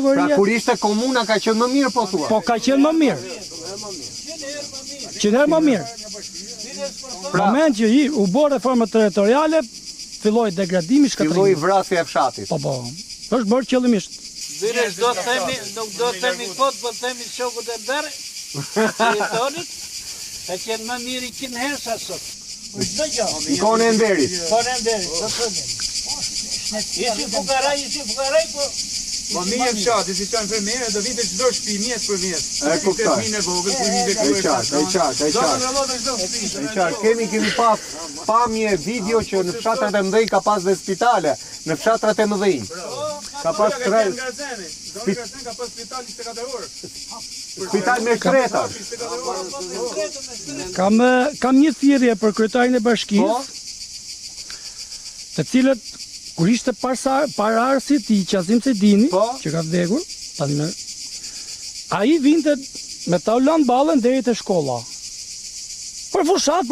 llogaria. Pra kur ishte komuna ka qenë më mirë po thua? Po ka qenë më mirë. 100 herë më mirë. Moment që u bë reforma territoriale, filloi degradimi, shkatërimi. Filloi vrasja e fshatit. Po. Është bërë qëllimisht. Nuk do themi kot, po themi shokut e berë, i tonit, ka qenë më mirë 100 herë sa sot. Kone e Nderit. Kone e Nderit, do thëmë. Ishi fukaraj, po... Po mirë fshati, si qanë për mene, do vite çdo shtëpi mjes për mjes. E kuptoj. E vogël, ku vite E qartë. Kemi pas pamje video që në fshatrat e mëdhenj ka pas dhe spitale, në fshatrat e mëdhenj. Ka pas tre... Ka pas spital 24 orë. Spital me shtreta. Kam një thirrje për kryetarin e bashkisë, të cilët kur ishte pararësit i Qazim Sedini, që ka vdekur, ai vinte me ta ulan ballën deri te shkolla. Për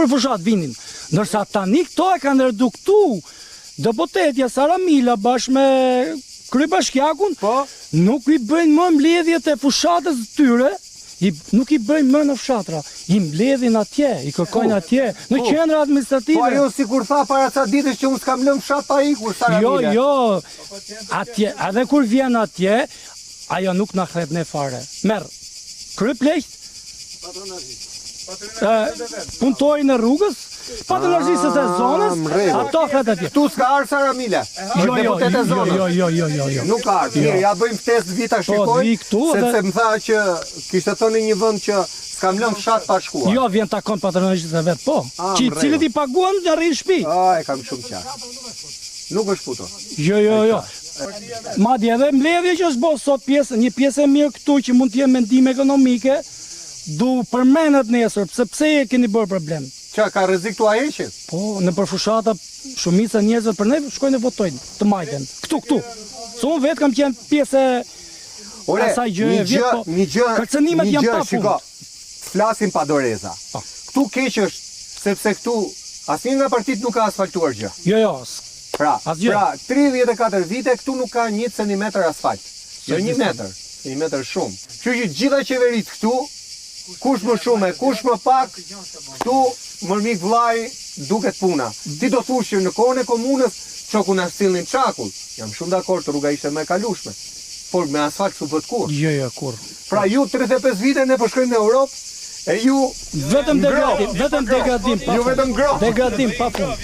fushat vinin. Ndërsa tani këto e kanë reduktu deputetja Saramila bashkë me kryebashkiakun, nuk i bëjnë më mbledhjet e fushatës të tyre, nuk i bëjnë më në fshatra, i mbledhin atje, i kërkojnë atje, në qendra administrative. Po ajo si kur tha para ca ditësh që unë s'kam lënë fshat pa ikur Saramila. Jo, atje, edhe kur vjen atje, ajo nuk na kthep ne fare. Merr, kryepleqt, punëtorin e rrugës, patronazhisë të zonës, ato kthehet atje. Tu s'ka ardhur Saramila. Jo. Nuk ka ardhur. Mirë, ja bëjmë ftesë vita shikoj, sepse më tha që kishte thënë një vend që s'kam lënë fshat pa shkuar. Jo, vjen takon patronazhisë e vet, po. Cilët i paguan në rrin shtëpi. E kam shumë qartë. Nuk është puto. Jo. Madje edhe mbledhja që është bërë sot një pjesë e mirë këtu që mund të jetë mendime ekonomike, du përmenet nesër, pse e keni bërë problem? Qa, ka rrezik të aheqet? Po, në përfushata shumica njerëzve për ne shkojnë e votojnë, të majten. Këtu. So unë vetë kam qenë pjesë asaj gjë, kërcënimet janë pa punë. Flasim pa doreza. Këtu keq është, sepse këtu asnjë nga partitë nuk ka asfaltuar gjë. Jo. Pra, 34 vite këtu nuk ka 1 cm asfalt. Jo 1 metër, 1 metër shumë. Kështu që gjitha qeverit këtu, kush më shumë e kush më pak, këtu mërmik vllai duket puna. Ti do thush që në kohën e komunës çoku na sillnin çakull. Jam shumë dakord, rruga ishte më e kalueshme. Por me asfalt s'u bët kurrë. Jo, kurrë. Pra ju 35 vite ne po shkojmë në Europë e ju vetëm degradim. Ju vetëm grop. Degradim pa punë.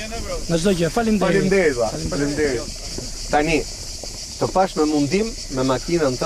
Në çdo gjë. Faleminderit. Faleminderit. Tani të pash me mundim me makinën tënde